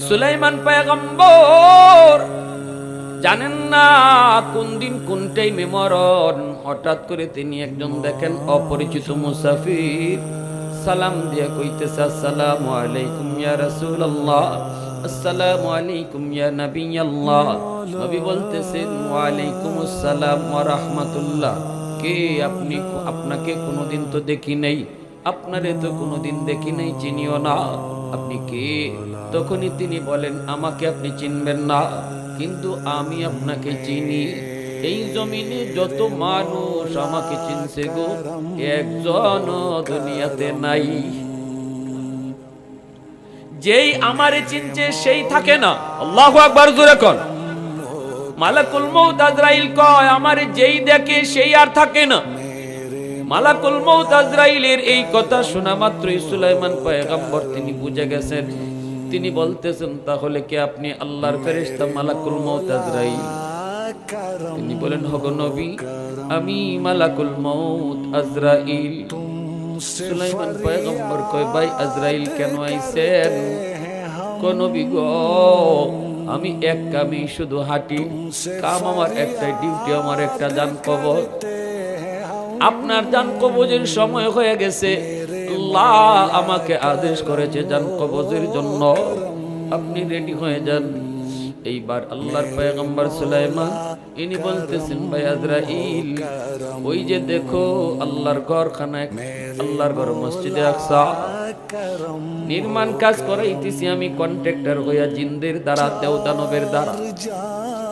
সুলাইমান পয়গম্বর জানেন না কোন দিন কোন টাইমে মরণ। হঠাৎ করে তিনি একজন দেখেন অপরিচিত মুসাফির সালাম দিয়ে কইতেছে, আসসালামু আলাইকুম ইয়া রাসূলুল্লাহ, আসসালামু আলাইকুম ইয়া নবিয়াল্লাহ। নবী বলতেছেন, ওয়া আলাইকুমুস সালাম ওয়া রাহমাতুল্লাহ। কে আপনি? আপনাকে কোনোদিন তো দেখি নাই, আপনারে তো কোনোদিন দেখি নাই, চিনিও না। আপনি কে? তখনই তিনি বলেন, আমাকে আপনি চিনবেন না, কিন্তু আমি আপনাকে চিনি। এই জমিনে যত মানুষ আমাকে চিনছে গো, একজন দুনিয়াতে নাই। যেই আমারে চিনছে সেই থাকে না। আল্লাহু আকবার, জোরে কোন। মালাকুল মউত আজরাইল কয়, আমারে যেই দেখে সেই আর থাকে না। মালাকুল মউত আজরাইলের এই কথা শোনা মাত্রই সুলাইমান পয়গম্বর তিনি বুঝে গেছেন। তিনি বলতেছেন, তাহলে কি আপনি আল্লাহর ফেরেশতা মালাকুল মউত আজরাইল? তিনি বলেন, হগো নবী, আমি মালাকুল মউত আজরাইল। সুলাইমান পয়গম্বর কয়, ভাই আজরাইল কেন আইছেন? কয়, নবী গো, আমি এক কামে শুধু হাঁটি, কাম আমার একটাই, ডিউটি আমার একটা, জান কবজ। আপনার জান কবজের সময় হয়ে গেছে, আল্লাহ আমাকে আদেশ করেছে জান কবজের জন্য, আপনি রেডি হয়ে যান। এইবার আল্লাহর পয়গম্বর সুলাইমান ইনি বলতেছেন, ভাই আজরাইল, ওই যে দেখো আল্লাহর ঘরখানায়, আল্লাহর ঘর মসজিদে আকসা নির্মাণ কাজ করাইতেছি আমি কন্ট্রাক্টর হইয়া, জিনদের দ্বারা, দেবদানবের দ্বারা।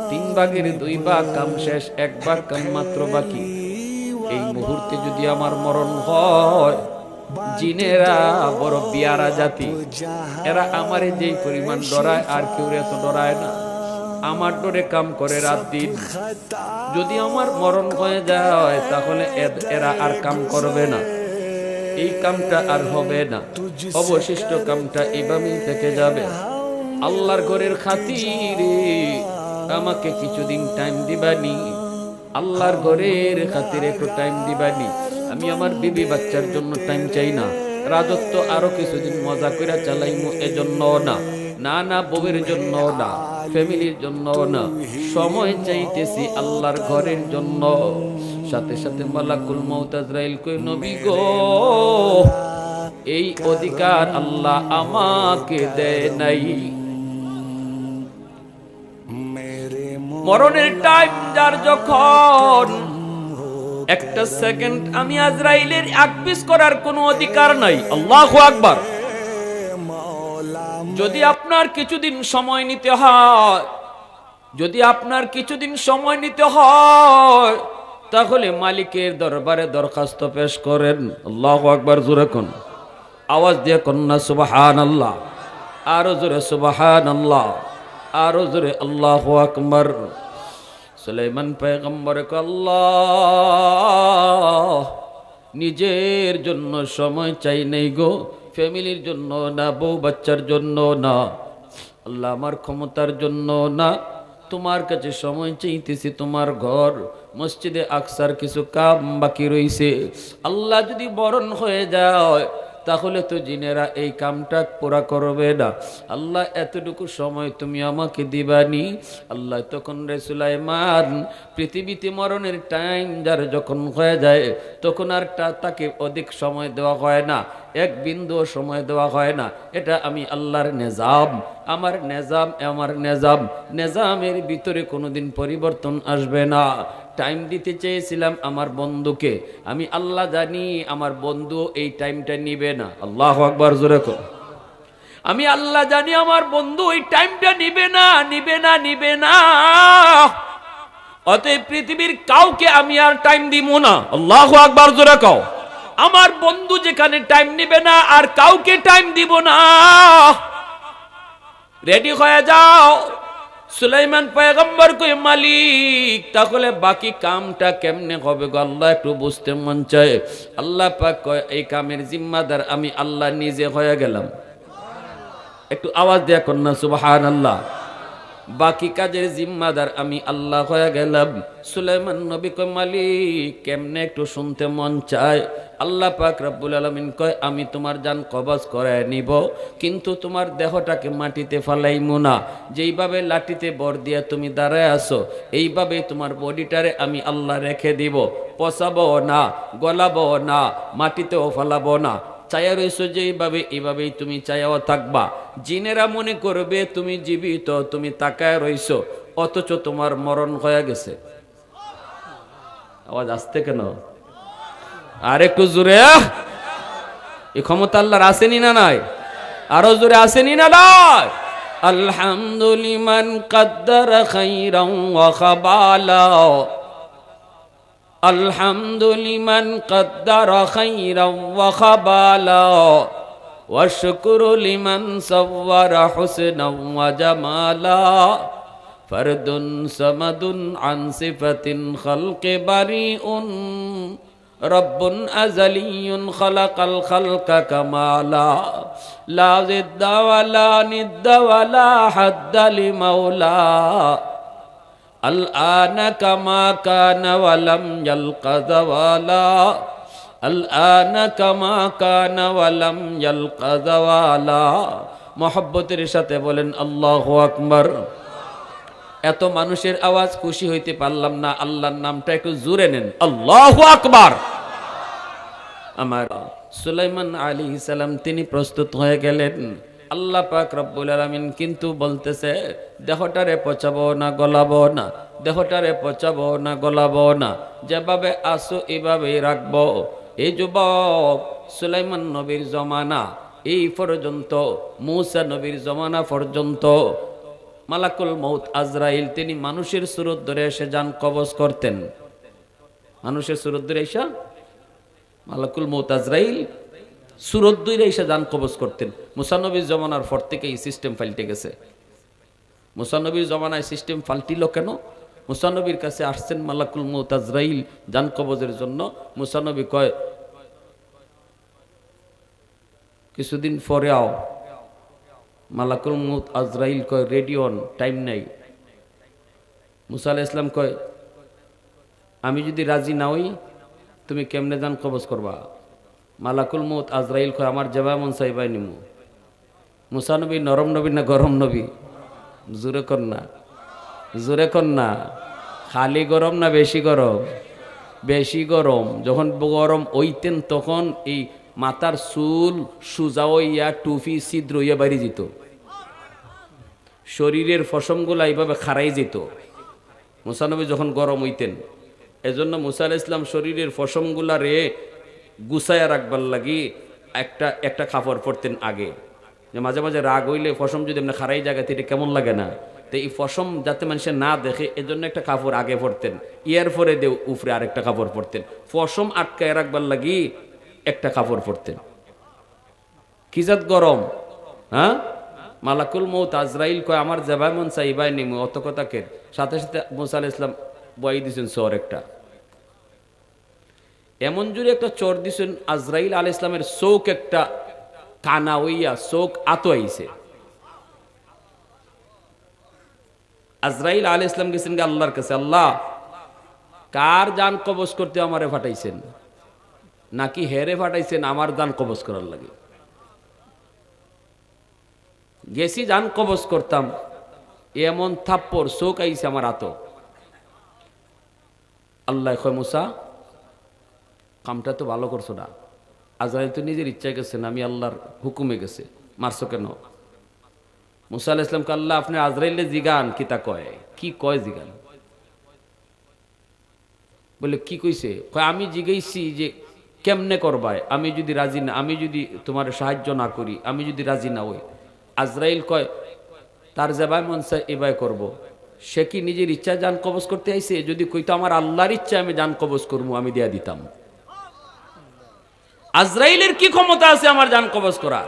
3 ভাগের 2 ভাগ কাম শেষ, 1 ভাগ কাম মাত্র বাকি। এই মুহূর্তে যদি আমার মরণ হয়, জিনেরা বড় বিয়ারা জাতি, এরা আমারে যেই পরিমাণ ডরায় আর কেউ এত ডরায় না। আমার ডরে কাম করে রাত দিন। যদি আমার মরণ হয়ে যায়, তাহলে এরা আর কাম করবে না, এই কামটা আর হবে না, অবশিষ্ট কামটা এভাবেই থেকে যাবে। আল্লাহর ঘরের খাতিরে আমাকে কিছুদিন টাইম দিবানি, আল্লাহর ঘরের খাতিরে একটু টাইম দিবানি। আমি আমার বিবি বাচ্চার জন্য টাইম চাই না, রাজত্ব আরো কিছুদিন মজা করে চালাইমু এজন্য না, না না বউয়ের জন্য না, ফ্যামিলির জন্য না, সময় চাইতেছি আল্লাহর ঘরের জন্য। সাথে সাথে মালাকুল মউত আজরাইল কই, নবী গো, এই অধিকার আল্লাহ আমাকে দেয় নাই। মরণের টাইম যার যখন, একটা সেকেন্ড আমি আজরাইলের আকবিস করার কোনো অধিকার নাই। আল্লাহু আকবার। যদি আপনার কিছুদিন সময় নিতে হয়, যদি আপনার কিছুদিন সময় নিতে হয়, তাহলে মালিকের দরবারে দরখাস্ত পেশ করেন। আল্লাহু আকবার, জোরে কোন, আওয়াজ দিয়ে কন্যা সুবহানাল্লাহ, আরো জোরে সুবহানাল্লাহ, আরো জোরে আল্লাহু আকবার। সুলাইমান পয়গম্বর কে আল্লাহ নিজের জন্য সময় চাই নাই গো, ফ্যামিলির জন্য না, বউ বাচ্চার জন্য না, আল্লাহ আমার ক্ষমতার জন্য না, তোমার কাছে সময় চাইতেছি। তোমার ঘর মসজিদে আকসার কিছু কাম বাকি রইছে, আল্লাহ যদি বরণ হয়ে যায়, তাহলে তো জিনেরা এই কামটা পুরা করবে না। আল্লাহ এতটুকু সময় তুমি আমাকে দিবানি। আল্লাহ তখন রে সুলাইমান, পৃথিবীতে মরণের টাইম যার যখন হয়ে যায়, তখন আর তাকে অধিক সময় দেওয়া হয় না, 1 বিন্দু সময় দেওয়া হয় না। এটা আমি আল্লাহর নিজাম, আমার নিজাম, আমার নিজাম, নিজামের ভিতরে কোনোদিন পরিবর্তন আসবে না। টাইম দিতে চেয়েছিলাম আমার বন্ধুকে, আমি আল্লাহ জানি আমার বন্ধু এই টাইমটা নিবে না। আল্লাহু আকবার, জোরে কর। আমি আল্লাহ জানি আমার বন্ধু ওই টাইমটা নিবে না, নিবে না, নিবে না। অতএব পৃথিবীর কাউকে আমি আর টাইম দিব না। আল্লাহু আকবার, জোরে কও। আমার বন্ধু যেখানে টাইম নিবে না, আর কাউকে টাইম দিব না। রেডি হয়ে যাও। সুলাইমান পয়গম্বর কই, মালিক তাহলে বাকি কামটা কেমনে হবে গো? আল্লাহ একটু বুঝতে মন চায়। আল্লাহ পাক কয়, এই কামের জিম্মাদার আমি আল্লাহ নিজে হয়ে গেলাম। একটু আওয়াজ দিয়া কন্যা সুবহানাল্লাহ। বাকি কাজের জিম্মাদার আমি আল্লাহ হয়ে গেলাম। সুলাইমান নবী কয়, মালিক কেমনে একটু শুনতে মন চায়। আল্লাহ পাক রব্বুল আলামিন কয় আমি তোমার জান কবজ করে নিব, কিন্তু তোমার দেহটাকে মাটিতে ফালাইমু না। যেইভাবে লাঠিতে বর দিয়া তুমি দাঁড়ায় আসো, এইভাবেই তোমার বডিটারে আমি আল্লাহ রেখে দিব। পচাবো না, গলাবো না, মাটিতেও ফালাবো না। চায়া রইছো যেইভাবে, এইভাবেই তুমি চায়াও থাকবা। জিনেরা মনে করবে তুমি জীবিত, তুমি তাকায় রইছো, অথচ তোমার মরণ হয়ে গেছে। আওয়াজ আসতে কেন? আর একটু জোরে। এই ক্ষমতা আল্লাহর আসেনি না নাই? আরো জোরে আসেনি না নাই? আলহামদুলিমান কাদ্দারা খাইরান ওয়া খাবালা, আলহামদুলিমান কাদ্দারা খাইরান ওয়া খাবালা, ওয়া শুকরু লিমান সাওয়ারা হুসনান ওয়া জামালা, ফরদুন সামাদুন আন সিফাতিন খালকি বারিউন, রব্বুন আযালিয়ুন খালাকাল খালকা কামালা, লা জিদ্দা ওয়ালা নিদ্দা ওয়ালা হাদ্দা লিমাওলা, আল আনা কামা কানা ওয়ালাম ইয়ালকা যাওয়ালা, আল আনা কামা কানা ওয়ালাম ইয়ালকা যাওয়ালা। মুহাব্বতের সাথে বলেন আল্লাহু আকবার। এত মানুষের আওয়াজ খুশি হইতে পারলাম না, আল্লাহর নামটা একটু জোরে নেন, আল্লাহু আকবার। আমার সুলাইমান আলাইহিস সালাম তিনি প্রস্তুত হয়ে গেলেন। আল্লাহ পাক রব্বুল আলামিন কিন্তু বলতেছে দেহটারে পচাবো না, গলাবো না, দেহটারে পচাবো না, গলাবো না, যেভাবে আসো এভাবেই রাখবো। এই যুবক, সুলাইমান নবীর জমানা এই পর্যন্ত, মূসা নবীর জমানা পর্যন্ত মালাকুল মউত আজরাইল তিনি মানুষের সুরত ধরে এসে যান কবজ করতেন। মানুষের সুরত ধরে এসে মালাকুল মউত আজরাইল সুরত ধরে এসে যান কবজ করতেন। মুসা নবীর জমানার পর থেকে এই সিস্টেম পাল্টে গেছে। মুসা নবীর জমানায় সিস্টেম পাল্টিল কেন? মুসা নবীর কাছে আসছেন মালাকুল মউত আজরাইল যান কবজের জন্য। মুসা নবী কয় কিছুদিন পরে আও। মালাকুল মউত আজরাইল কয় রেডি অন, টাইম নাই। মুসা আলাইহিস সালাম কয় আমি যদি রাজি না হই তুমি কেমনে জান কবজ করবা? মালাকুল মউত আজরাইল কয় আমার যেবা মন চাইবাই নিমু। মুসা নবী নরম নবী না গরম নবী? জোরে কর না, জোরে কর না। খালি গরম না বেশি গরম? বেশি গরম। যখন গরম হইতেন তখন এই মাথার চুল সুজা হইয়া টুপি ছিদ্র হইয়া বাড়ি যেত, শরীরের ফসমগুলা এইভাবে খারাই যেত মুসা নবী যখন গরম হইতেন। এজন্য মুসা আলাইহিস সালাম শরীরের ফসমগুলা রে গুছাইয়া রাখবার লাগি একটা একটা কাপড় পরতেন আগে, যে মাঝে মাঝে রাগ হইলে ফসম যদি এমনি খারাই জায়গাতে এটা কেমন লাগে না, তো এই ফসম যাতে মানুষের না দেখে এজন্য একটা কাপড় আগে পরতেন, ইয়ার পরে দেও উপরে আরেকটা কাপড় পরতেন, ফসম আটকায় রাখবার লাগি একটা কাপড় পরতেন। কি জাত গরম! হ্যাঁ, মালাকুল মউত আজরাইল কয় আমার যাবাই মন চাইবাই নিমু। অত কথাকে সাথে সাথে মুসা আলাইহিস সালাম বই দিয়েছেন চোর একটা, এমন জুড়ে একটা চোর দিছেন আজরাইল আলাইহিস সালামের চোখ একটা কানা হইয়া চোখ আতো আইছে। আজরাইল আলাইহিস সালাম গেছেন আল্লাহর কাছে, আল্লাহ কার জান কবজ করতে আমারে ফাটাইছেন, নাকি হেরে ফাটাইছেন আমার জান কবজ করার লাগে? গেছি জান কবজ করতাম, এমন থাপ্পড় চোখ আইছে আমার আতো। আল্লাহ কয় মুসা কামটা তো ভালো করছো না, আজরাইল তো নিজের ইচ্ছায় গেছেন, আমি আল্লাহর হুকুমে গেছে, মারছো কেন? মুসা আলাইহিস সালামকে আল্লাহ আপনি আজরাইলে জিগান কিতা কয়, কি কয় জিগান। বলে কি কইছে? কয় আমি জিগাইছি যে কেমনে করবায়, আমি যদি রাজি না, আমি যদি তোমার সাহায্য না করি, আমি যদি রাজি না হই। আজরাইল কয় তার যেবাই মন চায় এবাই করব। সে কি নিজের ইচ্ছায় জান কবজ করতে আইছে? যদি কইতো আমার আল্লাহর ইচ্ছা আমি জান কবজ করবো, আমি দিয়া দিতাম। আজরাইলের কি ক্ষমতা আছে আমার জান কবজ করার?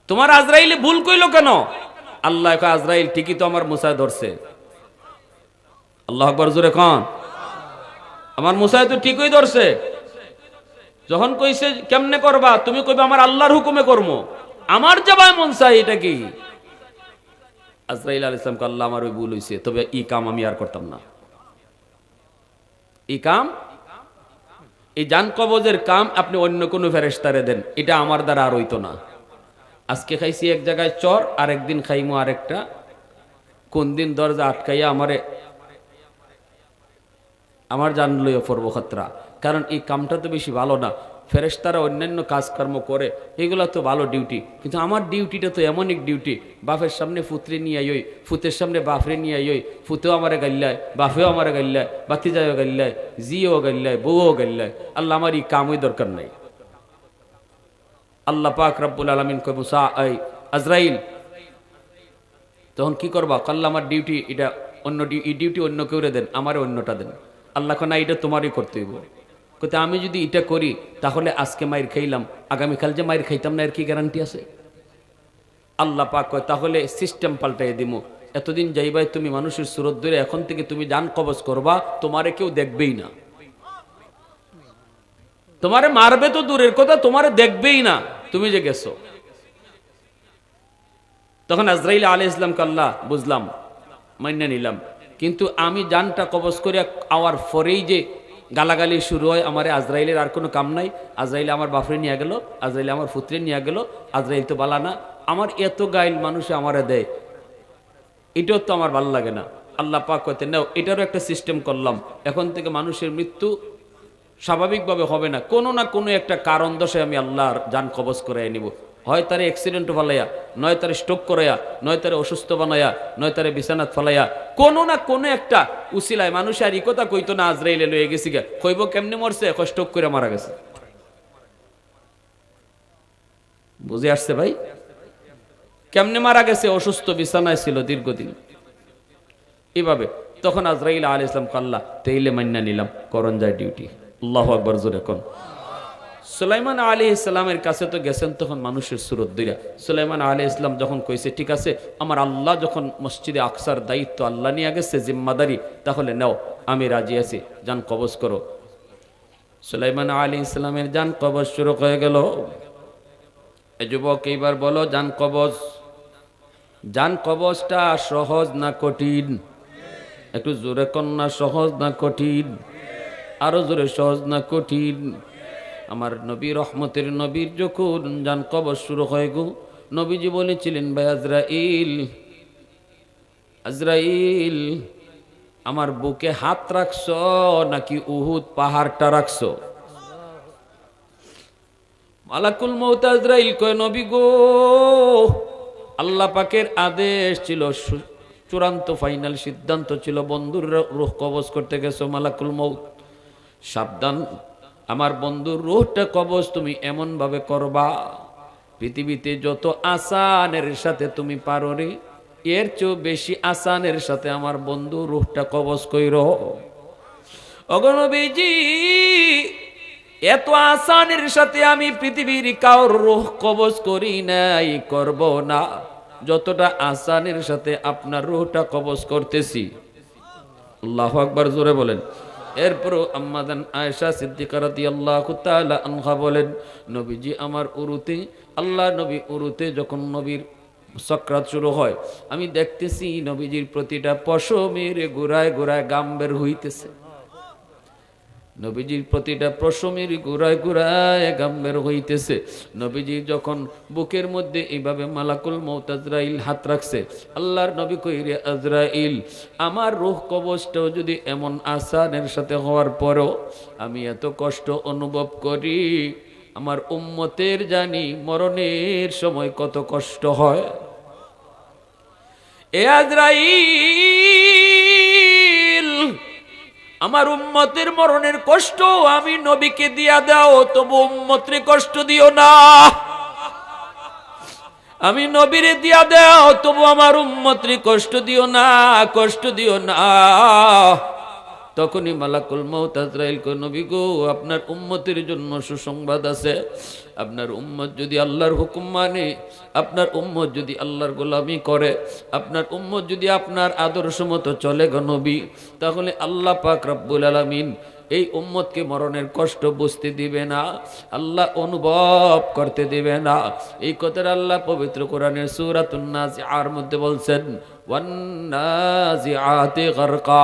তোমার আজরাইলে ভুল কইলো কেন? আল্লাহ কয় আজরাইল ঠিকই তো আমার মুসায় ধরছে। আল্লাহ আকবার জোরে কন। আমার মুসায় তো ঠিকই ধরছে। যখন কইছে কেমনে করবা, তুমি কইবা আমার আল্লাহর হুকুমে করবো, আমার যাবাই মন চাই। এটা কি? আজরাইল আলাইহিস সালামকে আল্লাহ আমার ওই ভুল হইছে, তবে এই কাম আমি আর করতাম না। এই কাম এই জান কবজের কাম আপনি অন্য কোনো ফেরেশতারে দেন, এটা আমার দ্বারা আর হইতো না। আজকে খাইছি এক জায়গায় চর, আর একদিন খাইমু আরেকটা। কোন দিন দরজা আটকাইয়া আমার জান লইয়া পড়বো খতরা। কারণ এই কামটা তো বেশি ভালো না। ফেরেশতারা অন্যান্য কাজকর্ম করে, এগুলো তো ভালো ডিউটি, কিন্তু আমার ডিউটিটা তো এমন এক ডিউটি, বাপের সামনে ফুতরে নিয়ে আই, ফুতের সামনে বাপরে নিয়ে আই, ফুতেও আমারে গাল্লায়, বাপেও আমারে গাল্লায়, বাতিজাও গাল্লায়, জিও গাল্লায়, বউও গাল্লায়। আল্লাহ আমার এই কামই দরকার নাই। আল্লাহ পাক রব্বুল আলামিন কয় মুসা আজরাইল, তখন কি করবা? আল্লাহ আমার ডিউটি এটা অন্য, এই ডিউটি অন্য কেউ দেন, আমারে অন্যটা দেন। আল্লাহ না, এটা তোমারই করতে হইব। কিন্তু আমি যদি এটা করি তাহলে আজকে মায়ের খাইলাম, আগামীকাল যে মায়ের খাইতাম না, এর কি গ্যারান্টি আছে? আল্লাহ পাক কয় তাহলে সিস্টেম পাল্টাই দিব। এতদিন যাইবাই তুমি মানুষের সুরত ধরে, এখন থেকে তুমি জান কবজ করবা, তোমারে কেউ দেখবেই না। তোমারে মারবে তো দূরের কথা, তোমারে দেখবেই না তুমি যে গেছো। তখন আজরাইল আলাইহিস সালামকে আল্লাহ বুঝলাম, মান্য নিলাম, কিন্তু আমি জানটা কবজ করে আওয়ার পরেই যে গালাগালি শুরু হয়, আমারে আজরাইলের আর কোনো কাম নাই। আজরাইল আমার বাপরে নিয়ে গেল, আজরাইল আমার পুত্রে নিয়ে গেল, আজরাইল তো বালা না। আমার এত গাইল মানুষে আমারে দেয়, এটাও তো আমার ভালো লাগে না। আল্লাহ পাক কইতে নাও, এটারও একটা সিস্টেম করলাম। এখন থেকে মানুষের মৃত্যু স্বাভাবিকভাবে হবে না, কোনো না কোনো একটা কারণ দশে আমি আল্লাহর জান কবজ করে নিব। হয় তারে অ্যাক্সিডেন্ট ফালাইয়া, নয় তারে স্ট্রোক করাইয়া, নয় তারে অসুস্থ বানাইয়া, নয় তারে বিছানাত ফালাইয়া, কোনো না কোনো একটা উসিলায়। মানুষ আর ই কথা কইতো না আজরাইলে লয়ে গেছি গা, কইব কেমনে মরছে, স্ট্রোক করে মারা গেছে। বুঝে আসছে ভাই? কেমনে মারা গেছে? অসুস্থ, বিছানায় ছিল দীর্ঘদিন। এভাবে তখন আজরাইল আলাইহিস সালাম আল্লাহ তেইলে মান্না নিলাম, করণ যায় ডিউটি। আল্লাহু আকবার জোরে কোন। সুলাইমান আলাইহিস সালামের কাছে তো গেছেন তখন মানুষের সুরত দিরা। সুলাইমান আলাইহিস সালাম যখন কইছে ঠিক আছে, আমার আল্লাহ যখন মসজিদে আকসার দায়িত্ব আল্লাহ নিয়ে গেছে, জিম্মাদারি, তাহলে নাও, আমি রাজি আছি, জান কবজ করো। সুলাইমান আলাইহিস সালামের জান কবজ শুরু হয়ে গেল। এই যুবক এইবার বলো, জান কবজ, জান কবজটা সহজ না কঠিন? একটু জোরে কন্যা, সহজ না কঠিন? আরো জোরে, সহজ না কঠিন? আমার নবী রহমতের নবীর যখন জান কবজ শুরু হয় গো, নবীজি বলেছিলেন, ভাই আজরাইল, আজরাইল আমার বুকে হাত রাখছো নাকি উহুদ পাহাড়টা রাখছো? মালাকুল মউত আজরাইল কয়, নবী গো, আল্লাহ পাকের আদেশ ছিল, চূড়ান্ত ফাইনাল সিদ্ধান্ত ছিল, বন্ধুর রূহ কবজ করতে গেছো। মালাকুল মউত সাবধান, আমার বন্ধুর রূহটা কবজ তুমি এমন ভাবে করবা, পৃথিবীতে যত আসানের সাথে তুমি পারো রে, এর চেয়ে বেশি আসানের সাথে আমার বন্ধু রূহটা কবজ কইরো। ওগো নবীজি, এত আসানের সাথে আমি পৃথিবীর কাউর রূহ কবজ করি নাই, করব না, যতটা আসানের সাথে আপনার রূহটা কবজ করতেছি। আল্লাহু আকবার জোরে বলেন। এরপর আম্মাজান আয়েশা সিদ্দিকা রাদিয়াল্লাহু তাআলা আনহা বলেন, নবীজি আমার উরুতে, আল্লাহ নবী উরুতে যখন নবীর সাকরাত শুরু হয়, আমি দেখতেছি নবীজির প্রতিটা পশমের গোড়ায় গোড়ায় গাম বের হইতেছে। নবীজির প্রতিটা পশমের গোড়ায় গোড়ায় গাম বের হইতেছে। নবীজি যখন বুকের মধ্যে এইভাবে মালাকুল মউত আজরাইল হাত রাখছে, আল্লাহর নবী কইরে, আজরাইল আমার রূহ কবজটাও যদি এমন আসানের সাথে হওয়ার পরও আমি এত কষ্ট অনুভব করি, আমার উম্মতের জানি মরণের সময় কত কষ্ট হয়। এ আজরাইল, আমার উম্মতের মরণের কষ্ট আমি নবীকে দিয়া দাও, তবু উম্মতরে কষ্ট দিও না। আমি নবীরে দিয়া দাও, তবু আমার উম্মতরে কষ্ট দিও না, কষ্ট দিও না। তখনই মালাকুল মউত আজরাইল কয়, নবী গো, আপনার উম্মতের জন্য সুসংবাদ আছে। আপনার উম্মত যদি আল্লাহর হুকুম মানে, আপনার উম্মত যদি আল্লাহর গোলামি করে, আপনার উম্মত যদি আপনার আদর্শ মতো চলে গো নবী, তাহলে আল্লাহ পাক রব্বুল আলামিন এই উম্মতকে মরণের কষ্ট বুঝতে দিবে না, আল্লাহ অনুভব করতে দিবে না। এই কথাটা আল্লাহ পবিত্র কোরআনের সূরাতুন নাজিআর মধ্যে বলছেন, ওয়ান নাজিআতি গারকা,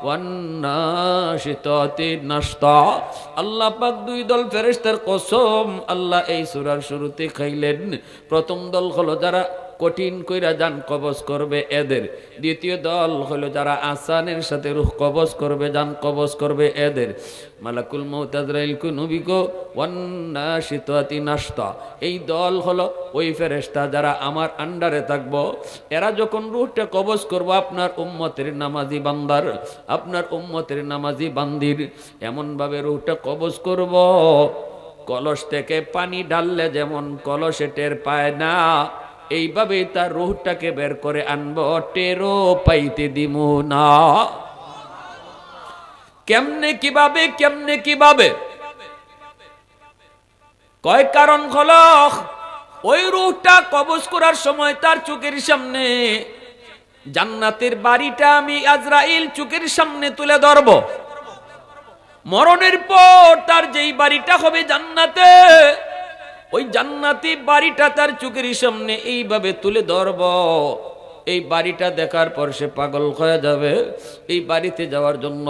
ওয়ান নাশিতাতি নাশতা। আল্লাহ পাক দুই দল ফেরেশতার কসম আল্লাহ এই সূরার শুরুতে খাইলেন। প্রথম দল হলো যারা কঠিন কইরা জান কবজ করবে এদের, দ্বিতীয় দল হলো যারা আসানের সাথে রূহ কবজ করবে, জান কবজ করবে এদের। মালাকুল মউত আজরাইল কো নবী গো ওয়ান নাশিতাতি নাশতা, এই দল হলো ওই ফেরেশতা যারা আমার আন্ডারে থাকবো। এরা যখন রূহটা কবজ করব আপনার উম্মতের নামাজি বান্দার, আপনার উম্মতের নামাজি বান্দির, এমন ভাবে রূহটা কবজ করব কলস থেকে পানি ঢাললে যেমন কলসে টের পায় না, এইভাবে তার রূহটাকে বের করে আনবো, টেরও পাইতে দিমু না। কেমনে কিভাবে, কেমনে কিভাবে? কয় কারণ হলো ওই রূহটা কবজ করার সময় তার চোখের সামনে জান্নাতের বাড়িটা আমি আজরাইল চোখের সামনে তুলে ধরব। মরণের পর তার যেই বাড়িটা হবে জান্নাতে, ওই জান্নাতি বাড়িটা তার চোখের সামনে এইভাবে তুলে ধরব। এই বাড়িটা দেখার পর সে পাগল হয়ে যাবে। এই বাড়িতে যাওয়ার জন্য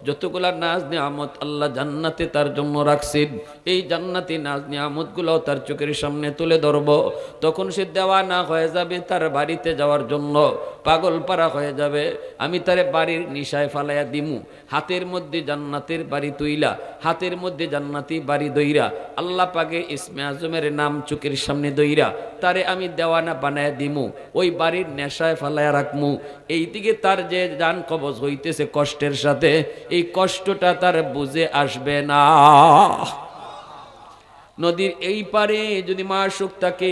যতগুলা নাজ নিয়ামত আল্লাহ জান্নাতে তার জন্য রাখছেন, এই জান্নাতি নাজ নিয়ামত গুলো তার চোখের সামনে তুলে ধরব। তখন সে দেওয়ানা হয়ে যাবে, তার বাড়িতে যাওয়ার জন্য পাগল পারা হয়ে যাবে। আমি তারে বাড়ির নিশায় ফালাইয়া দিমু, হাতের মধ্যে জান্নাতের বাড়ি তুইলা, হাতের মধ্যে জান্নাতি বাড়ি দইরা, আল্লাহ পাকে ইসমে আজমের নাম চোখের সামনে দইরা তারে আমি দেওয়ানা বানায় দিমু, ওই বাড়ির নেশায় ফালাইয়া রাখমু। এইদিকে তার যে জান কবজ হইতেছে কষ্টের সাথে, এই কষ্টটা তার বুঝে আসবে না। নদীর এই পারে যদি মাশউক থাকে,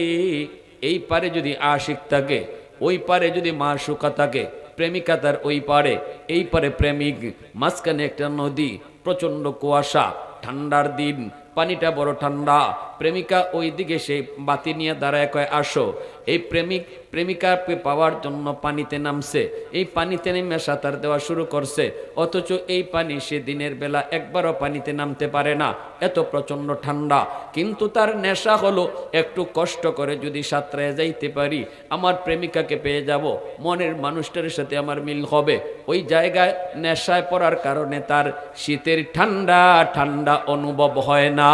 এই পারে যদি আশিক থাকে, ওই পারে যদি মাশউকা থাকে, প্রেমিকা তার ওই পারে, এই পারে প্রেমিক, মাঝখানে একটা নদী, প্রচন্ড কুয়াশা, ঠান্ডার দিন, পানিটা বড় ঠান্ডা। প্রেমিকা ওই দিকে সেই বাতি নিয়ে দাঁড়ায় কয় আসো। এই প্রেমিক প্রেমিকাকে পাওয়ার জন্য পানিতে নামছে, এই পানিতে নেমে সাঁতার দেওয়া শুরু করছে, অথচ এই পানি সে দিনের বেলা একবারও পানিতে নামতে পারে না, এত প্রচন্ড ঠান্ডা। কিন্তু তার নেশা হলো একটু কষ্ট করে যদি সাঁতরায় যাইতে পারি আমার প্রেমিকাকে পেয়ে যাব, মনের মানুষটার সাথে আমার মিল হবে। ওই জায়গায় নেশায় পড়ার কারণে তার শীতের ঠান্ডা ঠান্ডা অনুভব হয় না।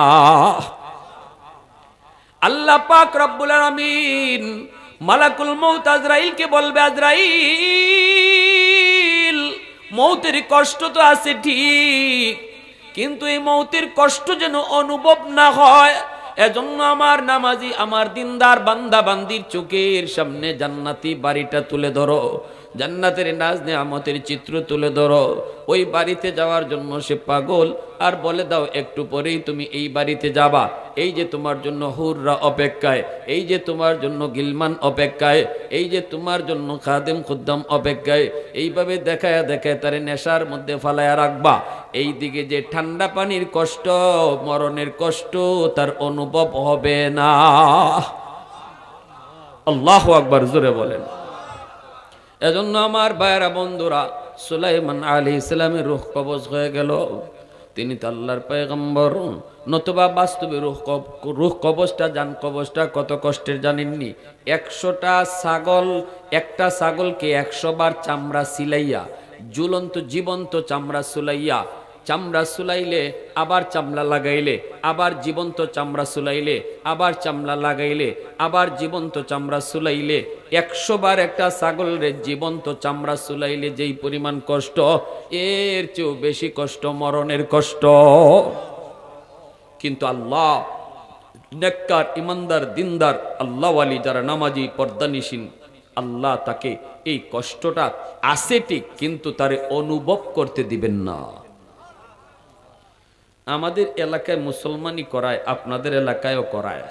আল্লাহ পাক রব্বুল আলামিন মালাকুল মউত আজরাইলকে বলবে, আজরাইল মৌতের কষ্ট তো আছে ঠিক, কিন্তু এই মৌতের কষ্ট যেন অনুভব না হয়, এজন্য আমার নামাজি আমার দিনদার বান্দা বান্দির চোখের সামনে জান্নাতি বাড়িটা তুলে ধরো, জান্নাতের নাজ নিয়ামতের চিত্র তুলে ধরো। ওই বাড়িতে যাওয়ার জন্য সে পাগল, আর বলে দাও একটু পরেই তুমি এই বাড়িতে যাবা, এই যে তোমার জন্য হুররা অপেক্ষায়, এই যে তোমার জন্য গিলমান অপেক্ষায়, এই যে তোমার জন্য খাদেম খুদ্দাম অপেক্ষায়। এইভাবে দেখায় দেখায় তারে নেশার মধ্যে ফালায়া রাখবা। এই দিকে যে ঠান্ডা পানির কষ্ট, মরণের কষ্ট তার অনুভব হবে না। আল্লাহু আকবার, জোরে বলেন। এজন্য আমার ভাইয়েরা বন্ধুরা, সুলাইমান আলাইহিস সালামের রূহ কবজ হয়ে গেল, তিনি তো আল্লাহর পয়গম্বর, নতুবা বাস্তবে রূহ কবজটা, জান কবজটা কত কষ্টের জানেননি? 100টা ছাগল, একটা ছাগলকে 100 বার চামড়া সিলাইয়া, ঝুলন্ত জীবন্ত চামড়া সুলাইয়া, চামড়া সুলাইলে আবার চামড়া লাগাইলে, আবার জীবন্ত চামড়া সুলাইলে, আবার চামড়া লাগাইলে, আবার জীবন্ত চামড়া সুলাইলে, 100 বার একটা ছাগলের জীবন্ত চামড়া সুলাইলে যেই পরিমাণ কষ্ট, এর চেয়েও বেশি কষ্ট মরণের কষ্ট। কিন্তু আল্লাহ নেককার, ইমানদার, দিনদার, আল্লাহওয়ালি যারা নামাজি পর্দানিশীন, আল্লাহ তাকে এই কষ্টটা আছে ঠিক, কিন্তু তারে অনুভব করতে দিবেন না। আমাদের এলাকায় মুসলমানি করায়, আপনাদের এলাকায়ও করায়।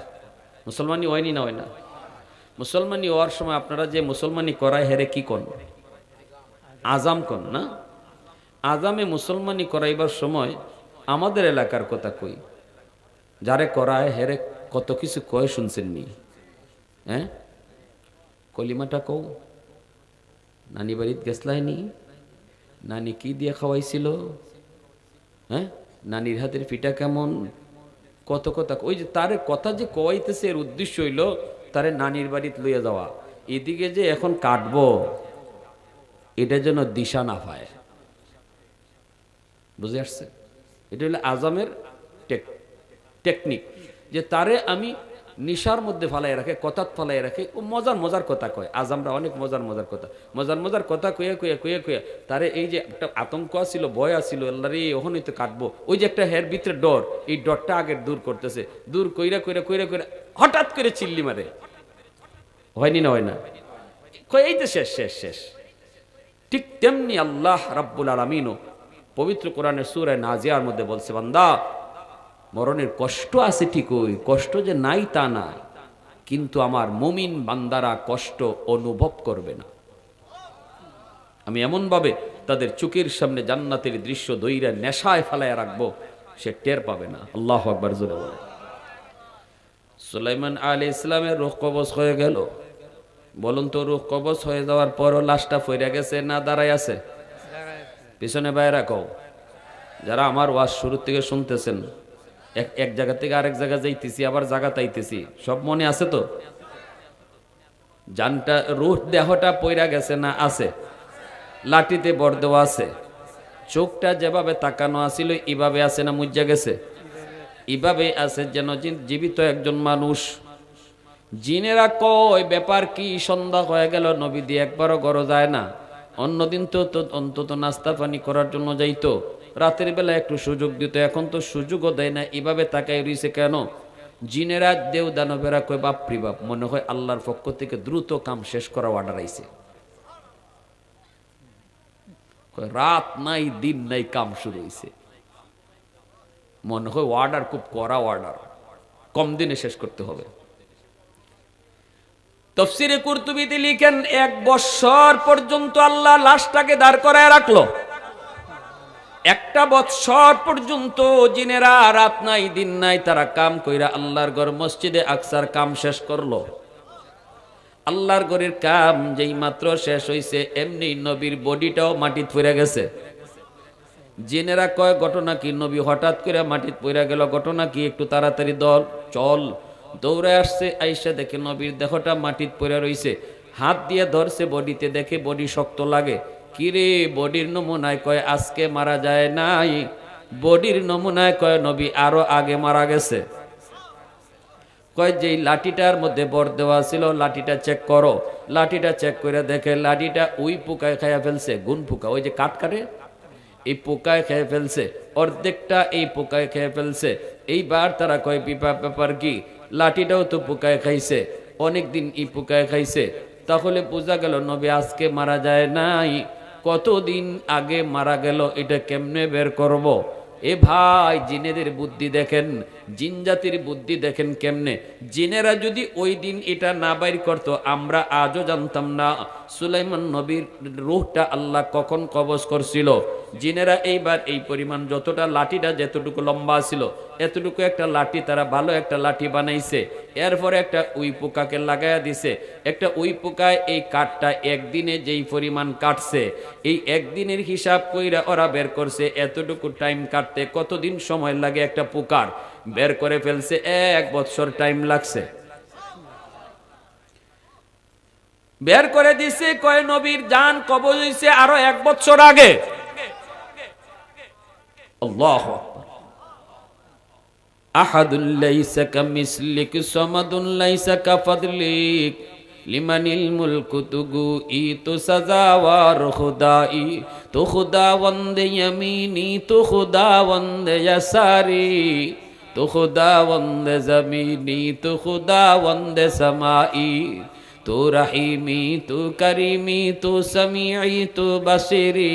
মুসলমানি হয়নি না? হয় না? মুসলমানি হওয়ার সময় আপনারা যে মুসলমানি করায় হেরে কি করেন? আজাম কন না? আজামে মুসলমানি করাইবার সময় আমাদের এলাকার কথা কই, যারে করায় হেরে কত কিছু কয় শুনছেননি? হ্যাঁ, কলিমাটা কও, নানি বাড়িত গেছলাইনি, নানি কি দিয়ে খাওয়াইছিল, হ্যাঁ, নানির হাতের পিঠা কেমন, কত কথা। ওই যে তারে কথা যে কওয়াইতেছে, এর উদ্দেশ্য হইল তারে নানির বাড়িতে লইয়া যাওয়া। এদিকে যে এখন কাটবো, এটা যেন দিশা না পায়। বুঝে আসছে? এটা হলো আজমের টেকনিক, যে তারে আমি নিশার মধ্যে ফালাই রাখে, কথাত ফালাই রাখে, ও মজার মজার কথা কয়। আজ আমরা অনেক মজার মজার কথা কয়ে তারে এই যে একটা আতঙ্ক আসছিল, ভয় আসছিল, আল্লাহ রে ওখানেই তো কাটবো, ওই যে একটা হের ভিতরে ডর, এই ডরটা আগে দূর করতেছে, দূর কইরা হঠাৎ করে চিল্লি মারে, হয়নি না, হয় না, এই তো শেষ শেষ শেষ। ঠিক তেমনি আল্লাহ রাব্বুল আলামিনও পবিত্র কোরআনের সূরা নাজিয়ার মধ্যে বলছে, বান্দা মরণের কষ্ট আছে ঠিকই, কষ্ট যে নাই তা না, কিন্তু আমার মুমিন বান্দারা কষ্ট অনুভব করবে না। আমি এমন ভাবে তাদের চোখের সামনে জান্নাতের দৃশ্য দইরা নেশায় ফেলায় রাখবো, সে টের পাবে না। আল্লাহু আকবার জোরে বলে। সুলাইমান আলাইহিস সালামের রূহ কবজ হয়ে গেল। বলুন তো, রূহ কবজ হয়ে যাওয়ার পরও লাশটা ফইরা গেছে না দাঁড়ায় আছে? পিছনে বাইরে কও, যারা আমার ওয়াজ শুরু থেকে শুনতেছেন, এক জায়গা থেকে আরেক জায়গা যাইতেছি, আবার জায়গা তাইতেছি, সব মনে আছে তো? জানটা রূহ দেহটা পইরা গেছে না আছে? লাঠিতে বর দেওয়া আছে, চোখটা যেভাবে তাকানো আছিল এইভাবে আছে না মুজ্জা গেছে? এইভাবে আছে, যেন জীবিত একজন মানুষ। জিনেরা কয় ব্যাপার কি, সন্ধ্যা হয়ে গেল, নবী দিয়ে একবারও ঘরে যায় না, অন্যদিন তো অন্তত নাস্তা পানি করার জন্য যাইতো, রাতের বেলা একটু সুযোগ দিত, এখন তো সুযোগও দেয় না, এভাবে তাকাই রইছে কেন? জিনেরা দেও দানবেরা কয় বাপরি বাপ, মনে হয় আল্লাহর পক্ষ থেকে দ্রুত কাম শেষ করা অর্ডার আইছে। রাত নাই দিন নাই কাম শুরু হইছে, মনে হয় অর্ডার খুব কড়া অর্ডার, কম দিনে শেষ করতে হবে। তাফসীরে কুরতুবীতে লিখেন, 1 বৎসর পর্যন্ত আল্লাহ লাশটাকে দাঁড় করায় রাখলো। 1 বৎসর পর্যন্ত জিনেরা রাত নাই দিন নাই তারা কাম কইরা আল্লাহর ঘর মসজিদে আকসার কাম শেষ করলো। আল্লাহর ঘরের কাম যেই মাত্র শেষ হইছে, এমনি নবীর বডিটাও মাটিত পড়ে গেছে। জিনেরা কয় ঘটনা কি, নবী হঠাৎ করে মাটিত পড়ে গেল, ঘটনা কি, একটু তাড়াতাড়ি চল। দৌড়ে আসছে, আইসা দেখে নবীর দেহটা মাটিত পড়ে রইছে, হাত দিয়ে ধরছে বডিতে, দেখে বডি শক্ত লাগে। কিরে বডির নমুনায় কয় আজকে মারা যায় নাই, বডির নমুনায় কয় নবী আরো আগে মারা গেছে। কয় যেই লাঠিটার মধ্যে বর দেওয়া ছিল, লাঠিটা চেক করো। লাঠিটা চেক করে দেখে লাঠিটা ওই পোকায় খাইয়া ফেলছে, গুণ পোকা, ওই যে কাটে এই পোকায় খেয়ে ফেলছে, অর্ধেকটা এই পোকায় খেয়ে ফেলছে। এইবার তারা কয় ব্যাপার কি, লাঠিটাও তো পোকায় খাইছে, অনেকদিন এই পোকায় খাইছে, তাহলে বোঝা গেল নবী আজকে মারা যায় নাই, কতদিন আগে মারা গেল, এটা কেমনে বের করব? এ ভাই, জিনেদের বুদ্ধি দেখেন, জিন জাতির বুদ্ধি দেখেন কেমনে। জিনেরা যদি ওই দিন এটা না বাইর করত, আমরা আজও জানতাম না সুলাইমান নবীর রূহটা আল্লাহ কখন কবজ করছিল। জিনেরা এইবার এই পরিমাণ, যতটা লাঠিটা যেতটুকু লম্বা ছিল, এতটুকু একটা লাঠি তারা ভালো একটা লাঠি বানাইছে, এরপরে একটা উই পোকাকে লাগাইয়া দিছে। একটা উই পোকায় এই কাঠটা একদিনে যেই পরিমাণ কাটছে, এই একদিনের হিসাব কইরা ওরা বের করছে এতটুকু টাইম কাটতে কতদিন সময় লাগে একটা পোকার, বের করে ফেলছে 1 বৎসর টাইম লাগছে। বের করে দিছে, কয় নবীর জান কবজ হইছে আরো 1 বৎসর আগে। আল্লাহু আকবার। আহাদুল লাইসা কামিসলিক সামাদুন লাইসা কাফাদলিক লিমানিল মুলকু তুগু ই তো সাজাওয়ার খুদাই, তো খুদা বন্দে ইয়ামিনি, তো খুদা বন্দে ইয়াসারি, তো খুদা বন্দে জমিনি, তো খুদা বন্দে সামাই, তো রহিমি, তো করিমি, তো সামিঈ, তো বসিরি,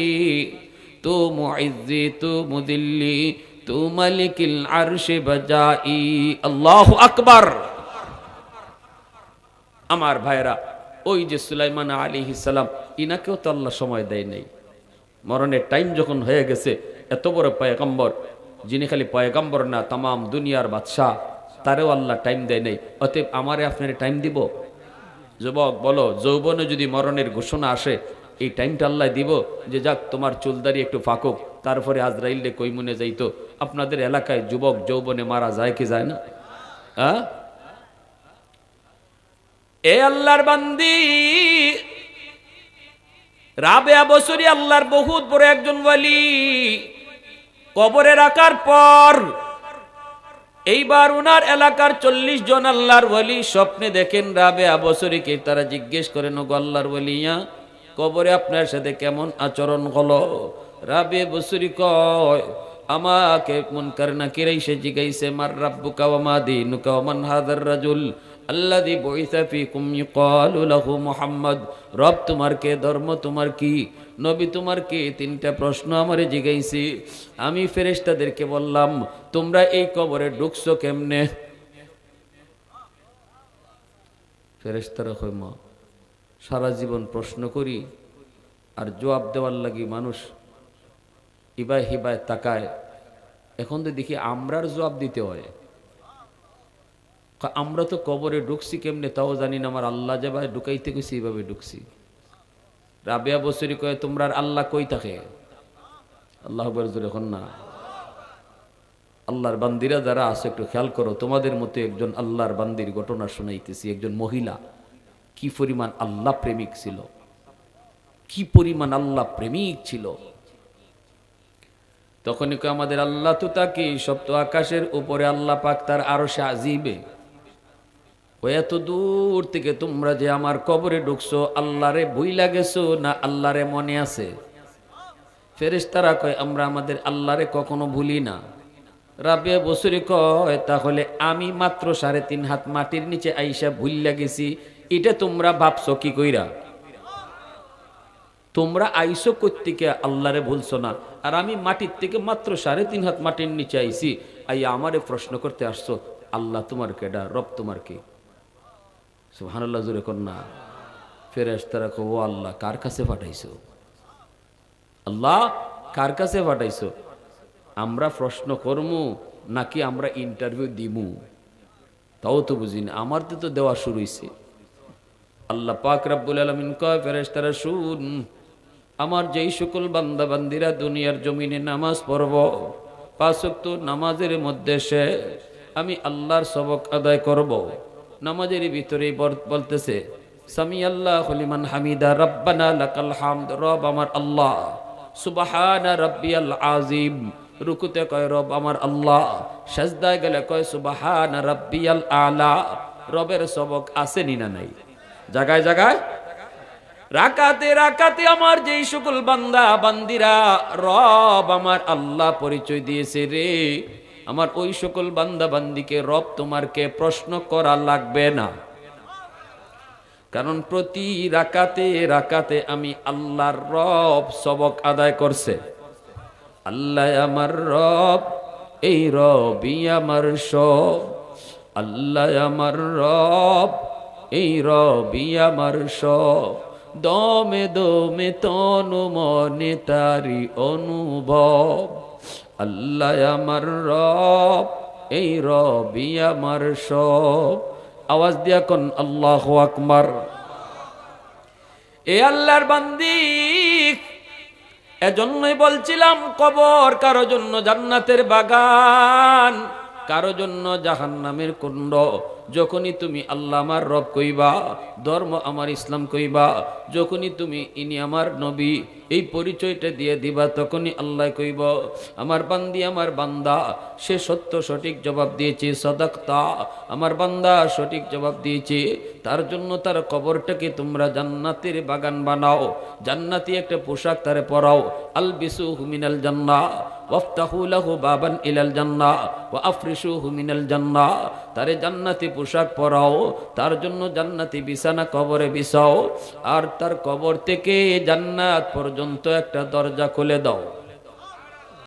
তো মুইজ্জি, তো মুদিল্লি, তো মালিকিল আরশে বাজাই। আল্লাহু আকবার। আমার ভাইরা, ওই যে সুলাইমান আলাইহিস সালাম, ইনাকেও তো আল্লাহ সময় দেয় নাই। মরণের টাইম যখন হয়ে গেছে, এত বড় পয়গম্বর, যিনি খালি পয়গম্বর না তামাম দুনিয়ার বাদশাহ, তারেও আল্লাহ টাইম দেয় নাই। অতএব আমারে আপনার টাইম দিব? যুবক বলো, যৌবনে যদি মরণের ঘোষণা আসে, এই টাইমটা আল্লাহ দিব যে যাক তোমার চুলদারি একটু ফাঁকুক, তারপরে আজরাইলে কইমুনে যাইতো। আপনাদের এলাকায় যুবক যৌবনে মারা যায় কি যায় না? এ আল্লাহর বান্দি, রাবেয়া বসরি আল্লাহর বহুত বড় একজন ওয়ালি, কবরে রাখার পর এইবার উনার এলাকার 40 জন আল্লাহর ওলি স্বপ্নে দেখেন রাবেয়া বসরীকে। তারা জিজ্ঞেস করেন, ওগো আল্লাহর ওলিয়া, কবরে আপনার সাথে কেমন আচরণ হলো? রাবে বসরি কয়, আমাকে মুনকার নাকির এসে জিজ্ঞাসে, মার রাব্বুকা ওয়া মা দীনুকা ওয়া মান হাযার রাজুল আল্লাযী বুইসা ফীকুম ইউকালু লাহু মুহাম্মদ। রব তোমার কে, ধর্ম তোমার কি, নবী তোমার কে? 3টা প্রশ্ন আমারে জিজ্ঞাসি। আমি ফেরেশতাদেরকে বললাম, তোমরা এই কবরে ঢুকছো কেমনে? ফেরেশতারা কয়, মা সারা জীবন প্রশ্ন করি আর জবাব দেওয়ার লাগি মানুষ ইবায় হিবায় তাকায়, এখন তো দেখি আমরার জবাব দিতে হয়। আমরা তো কবরে ঢুকছি কেমনে তাও জানি না, আমার আল্লাহ যেভাবে ঢুকাইতে গেছি এইভাবে ঢুকছি। রাবেয়া বসরি কয়, তোমরা আল্লাহ কই থাকে? আল্লাহ এখন না। আল্লাহর বান্দিরা যারা আছে একটু খেয়াল করো, তোমাদের মতো একজন আল্লাহর বান্দির ঘটনা শুনাইতেছি। একজন মহিলা কি পরিমাণ আল্লাহ প্রেমিক ছিল, কি পরিমাণ আল্লাহ প্রেমিক ছিল। তখনই আমাদের আল্লাহ তো তাকে সপ্ত আকাশের উপরে আল্লাহ পাক তার আরশে আজিবে, ও এত দূর থেকে তোমরা যে আমার কবরে ঢুকছো, আল্লাহরে ভুইলা গেছো না আল্লাহরে মনে আছে? ফেরেশতারা কয়, আমরা আমাদের আল্লাহরে কখনো ভুলি না। রাবেয়া বসরি কয়, তাহলে আমি মাত্র 3.5 হাত মাটির নিচে আইসা ভুইলা গেছি, এটা তোমরা ভাবছো কি কইরা? তোমরা আইসো কর্তিকে আল্লাহরে ভুলছো না, আর আমি মাটির থেকে মাত্র 3.5 হাত মাটির নিচে আইছি, আইয়া আমারে প্রশ্ন করতে আসছো আল্লাহ তোমার কেডা, রব তোমার কে? সুবহানাল্লাহ জোরে কর না। ফেরেশতারা কয়, ও আল্লাহ কার কাছে পাঠাইছো? আল্লাহ কার কাছে পাঠাইছো? আমরা প্রশ্ন করমু নাকি আমরা ইন্টারভিউ দিমু তাও তো বুঝি না, আমার তো দেওয়া শুরু হইছে। আল্লাহ পাক রব্বুল আলামিন কয়, ফেরেশতারা শুন, আমার যেই সকল বান্দা বান্দিরা দুনিয়ার জমিনে নামাজ পড়ব, 5 ওয়াক্ত নামাজের মধ্যে সে আমি আল্লাহর সবক আদায় করব, নামাজের ভিতরেই বলতেছে সামি আল্লাহু লিমান হামিদা রব্বানা লাকাল হামদ, রব আমার আল্লাহ, সুবহানা রাব্বিয়াল আযীম, রুকুতে কয় রব আমার আল্লাহ, সাজদায় গেলে কয় সুবহানা রাব্বিয়াল আলা। রবের সবক আসেনি না নাই? জায়গায় জায়গায় রাকাতে রাকাতে আমার যেই সকল বান্দা বান্দিরা রব আমার আল্লাহ পরিচয় দিয়েছে রে, আমার ওই সকল বান্দা বান্দিকে রব তোমারকে প্রশ্ন করা লাগবে না, কারণ প্রতি রাকাতে রাকাতে আমি আল্লাহর রব সবক আদায় করছে। আল্লাহ আমার রব, এই রবই আমার সব, আল্লাহ আমার রব, এই রবই আমার সব, দমে দমে তনু মনে তারি অনুভব। আল্লাহ আমার রব, এই রবই আমার সব। আওয়াজ দিয়া কোন আল্লাহু আকবার। এ আল্লাহর বান্দি, এজন্যই বলছিলাম কবর কারো জন্য জান্নাতের বাগান, কারো জন্য জাহান্নামের কুণ্ড। যখনই তুমি আল্লাহ আমার রব কইবা, ধর্ম আমার ইসলাম কইবা, যখনই তুমি ইনি আমার নবী এই পরিচয়টা দিয়ে দিবা, তখনই আল্লাহ কইব আমার বান্দি আমার বান্দা সে সত্য সঠিক জবাব দিয়েছে, সাদাকতা, আমার বান্দা সঠিক জবাব দিয়েছে। তার জন্য তার কবরটাকে তোমরা জান্নাতের বাগান বানাও, জান্নাতি একটা পোশাক তারে পরাও, আলবিসুহু মিনাল জান্নাহ ওয়াফতাহু লাহু বাবান ইলাল জান্নাহ ওয়া আফরিশুহু মিনাল জান্নাহ। তারে জান্নাতি পোশাক পরাও, তার জন্য জান্নাতি বিছানা কবরে বিছাও, আর তার কবর থেকে জান্নাত পর্যন্ত একটা দরজা খুলে দাও।